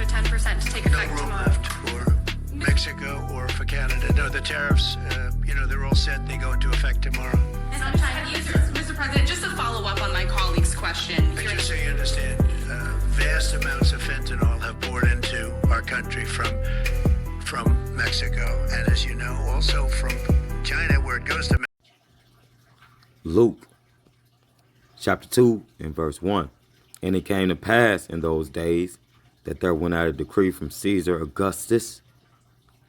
extra 10% to take No effect room tomorrow. left for Mexico or for Canada. No, the tariffs, they're all set. They go into effect tomorrow. Sometime users. Mr. President, just to follow up on my colleague's question. But just so you understand, vast amounts of fentanyl have poured into our country from Mexico, and as you know, also from China, where it goes to. Luke chapter 2 and verse 1. And it came to pass in those days that there went out a decree from Caesar Augustus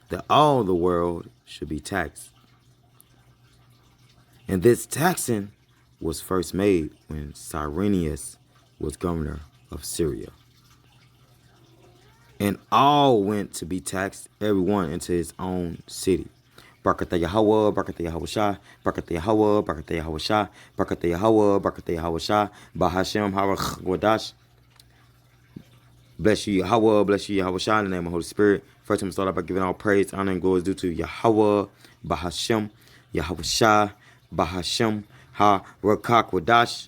that all the world should be taxed. And this taxing was first made when Cyrenius was governor of Syria. And all went to be taxed, everyone into his own city. Barakatah Yahweh, Barakatah Yahweh Shah, Barakatah Yahweh, Barakatah Yahweh Shah, Barakatah Yahweh, Barakatah Yahweh Shah, Bahashem Harach Wadash. Bless you, Yahweh, bless you, Yahweh Shah, in the name of the Holy Spirit. First, I'm going to start out by giving all praise, honor, and glory due to Yahweh, Bahashem, Yahweh Shah, Bahashem Harakak Wadash.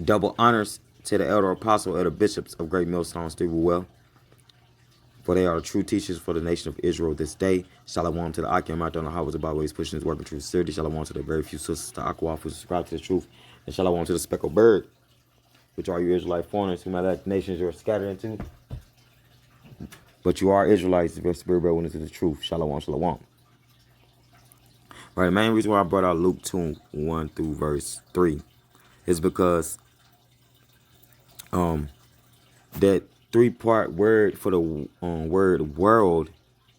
Double honors to the elder apostle, elder bishops of Great Millstone, Stephen Well. For they are the true teachers for the nation of Israel this day. Shalom to the Akim out there on the highways about ways pushing his work in truth sincerity. Shalom to the very few sisters to Aqua who subscribe to the truth. And shalom to the speckled bird, which are you Israelite foreigners whom the nations you are scattered into. But you are Israelites, the spirit bear witness to the truth. Shalom, shalom. All right, the main reason why I brought out Luke 2, 1 through verse 3 is because that three-part word for the word world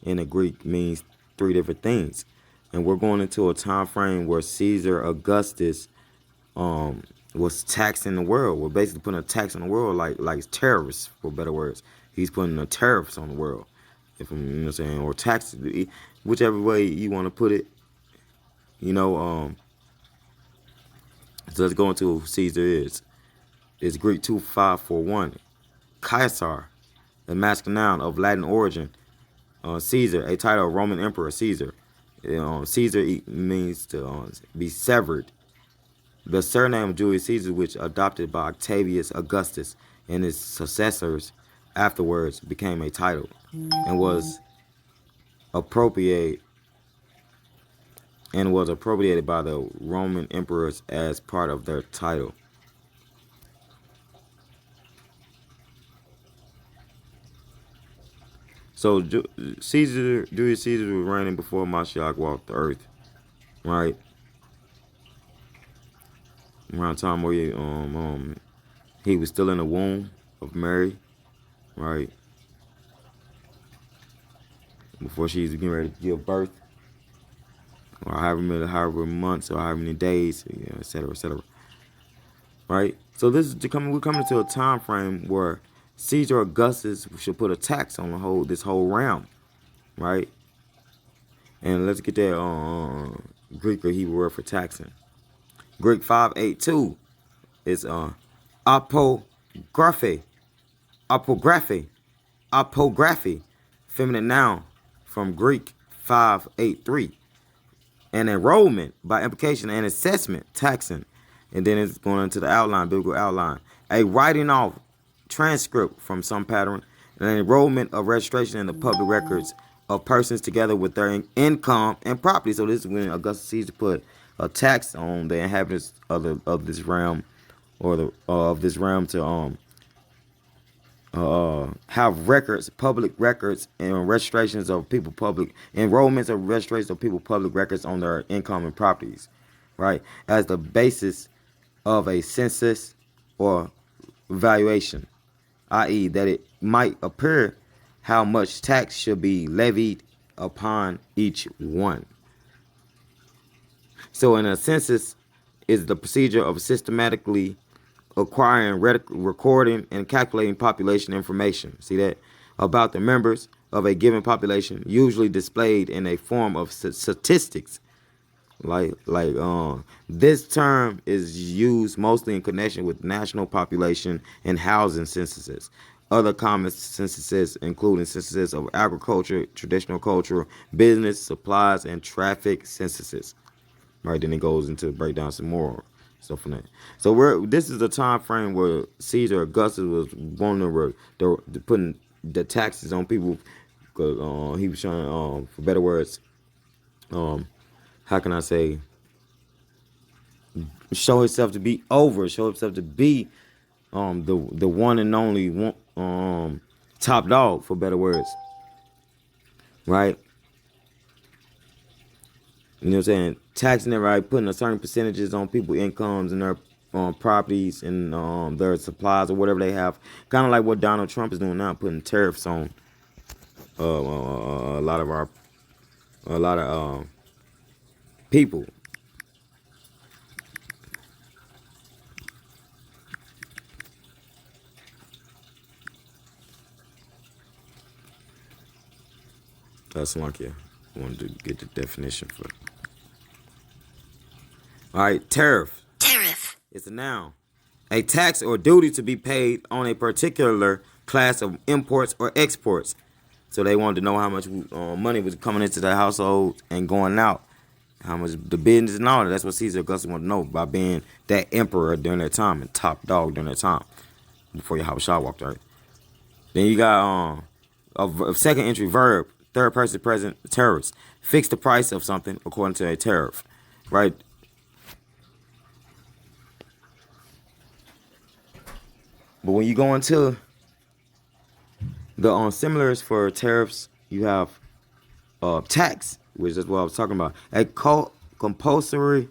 in the Greek means three different things. And we're going into a time frame where Caesar Augustus was taxing the world. We're basically putting a tax on the world like terrorists, for better words. He's putting the tariffs on the world. If I'm, you know what I'm saying, or taxes, whichever way you want to put it. So let's go into who Caesar is. It's Greek 2541. Caesar, a masculine noun of Latin origin. Caesar, a title of Roman Emperor Caesar. Caesar means to be severed. The surname of Julius Caesar, which adopted by Octavius Augustus and his successors afterwards, became a title and was appropriated by the Roman emperors as part of their title. So Julius Caesar was reigning before Mashiach walked the earth, right? Around the time where he was still in the womb of Mary, right? Before she was getting ready to give birth, or however months or however many days, et cetera, et cetera. Right? So we're coming to a time frame where Caesar Augustus should put a tax on this whole realm, right? And let's get that Greek or Hebrew word for taxing. Greek 582 is apography, feminine noun from Greek 583. An enrollment, by implication, an assessment, taxing. And then it's going into the outline, biblical outline. A writing off, transcript from some pattern, and an enrollment of registration in the public records of persons together with their income and property. So this is when Augustus Caesar put a tax on the inhabitants of this realm, or of this realm, to have records, public records, and registrations of people, public enrollments of registrations of people, public records on their income and properties, right, as the basis of a census or valuation, i.e. that it might appear how much tax should be levied upon each one. So in a census is the procedure of systematically acquiring, recording, and calculating population information. See that? About the members of a given population, usually displayed in a form of statistics. This term is used mostly in connection with national population and housing censuses. Other common censuses including censuses of agriculture, traditional culture, business, supplies, and traffic censuses. Right, then it goes into break down some more So from that, this is the time frame where Caesar Augustus was wanting to putting the taxes on people, because he was trying, for better words, how can I say, show himself to be show himself to be the one and only one, top dog, for better words, right? You know what I'm saying? Taxing everybody, putting a certain percentages on people's incomes and their properties and their supplies or whatever they have. Kind of like what Donald Trump is doing now, putting tariffs on a lot of people. That's lucky. I wanted to get the definition for it. All right, tariff. Tariff. It's a noun. A tax or duty to be paid on a particular class of imports or exports. So they wanted to know how much money was coming into the household and going out. How much the business and all that. That's what Caesar Augustus wanted to know by being that emperor during that time and top dog during that time. Before Yahushua walked out. Then you got a second entry verb. Third person present tariffs. Fix the price of something according to a tariff. Right? But when you go into the similars for tariffs, you have tax, which is what I was talking about. A compulsory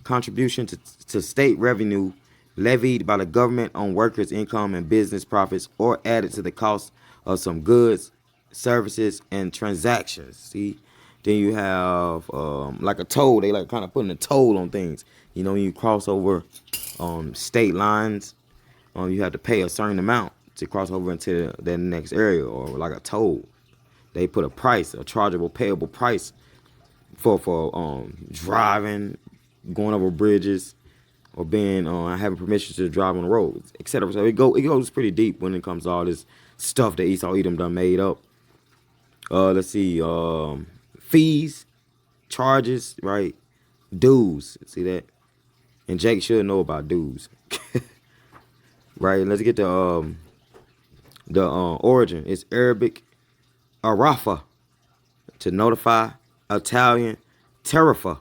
contribution to state revenue levied by the government on workers' income and business profits, or added to the cost of some goods, services, and transactions. See? Then you have like a toll. They like kind of putting a toll on things. You know, when you cross over state lines, you have to pay a certain amount to cross over into the next area, or like a toll. They put a price, a chargeable, payable price for driving, going over bridges, or being having permission to drive on the roads, etc. So it goes pretty deep when it comes to all this stuff that Esau Edom done made up. Let's see, fees, charges, right? Dues. See that? And Jake should know about dues. Right, let's get to the origin. It's Arabic arafa, to notify. Italian tarifa,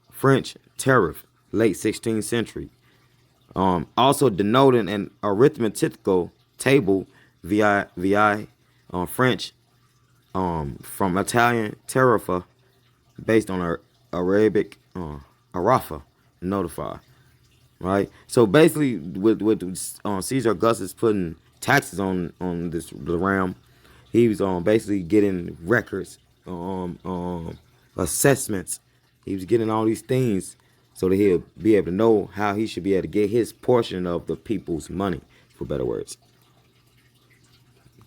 French tariff, late 16th century. Also denoting an arithmetical table, vi, French, from Italian tarifa, based on Arabic arafa, notify. Right, so basically, with Caesar Augustus putting taxes on the realm, he was basically getting records, assessments. He was getting all these things so that he'll be able to know how he should be able to get his portion of the people's money, for better words.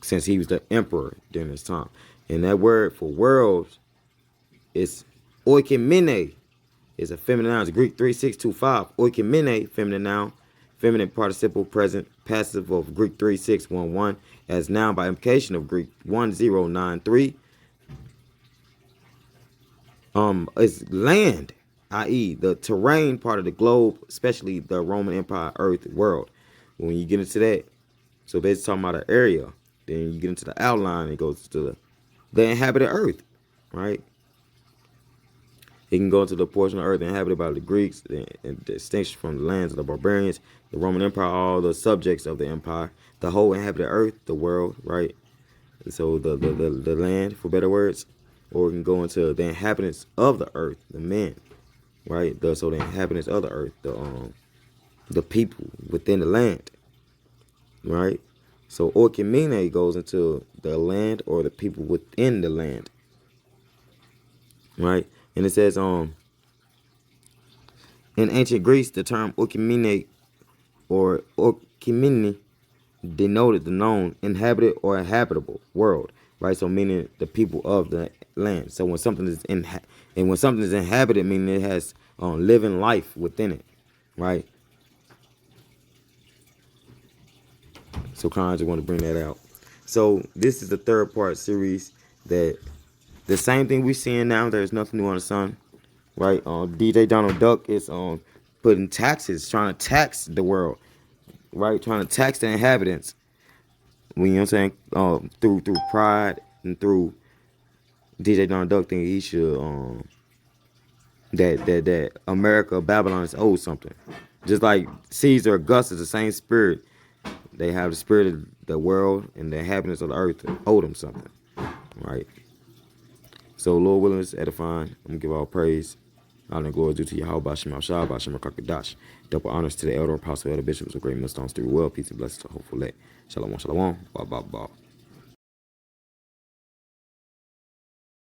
Since he was the emperor during this time, and that word for world is oikimene. Is a feminine noun. It's Greek 3625. Oikimene, feminine noun. Feminine participle present passive of Greek 3611 as noun by implication of Greek 1093. It's land, i.e. the terrain part of the globe, especially the Roman Empire, earth, world. When you get into that, so basically talking about an area, then you get into the outline, it goes to the inhabited earth, right? It can go into the portion of earth inhabited by the Greeks, the distinction from the lands of the barbarians, the Roman Empire, all the subjects of the empire, the whole inhabited earth, the world, right? So the land, for better words, or it can go into the inhabitants of the earth, the men, right? So the inhabitants of the earth, the people within the land, right? So oikimene goes into the land or the people within the land, right? And it says, in ancient Greece, the term oikimene or oikimene denoted the known inhabited or inhabitable world, right? So meaning the people of the land. So when something is inhabited, meaning it has living life within it, right? So kind of just want to bring that out. So this is the third part series that. The same thing we're seeing now, there's nothing new on the sun, right? DJ Donald Duck is putting taxes, trying to tax the world, right? Trying to tax the inhabitants. When you know what I'm saying, through pride and through DJ Don Duck think he should that America, Babylon is owed something. Just like Caesar, Augustus, the same spirit. They have the spirit of the world and the inhabitants of the earth owe them something, right? So Lord willing, it's edifying. I'm gonna give all praise, honor and glory due to Yahweh, Bashem Shah, Bashem Kakadash. Double honors to the elder apostle, elder bishops of great millstones through well, peace and blessings to hopeful let. Shalom, shalom, ba ba ba.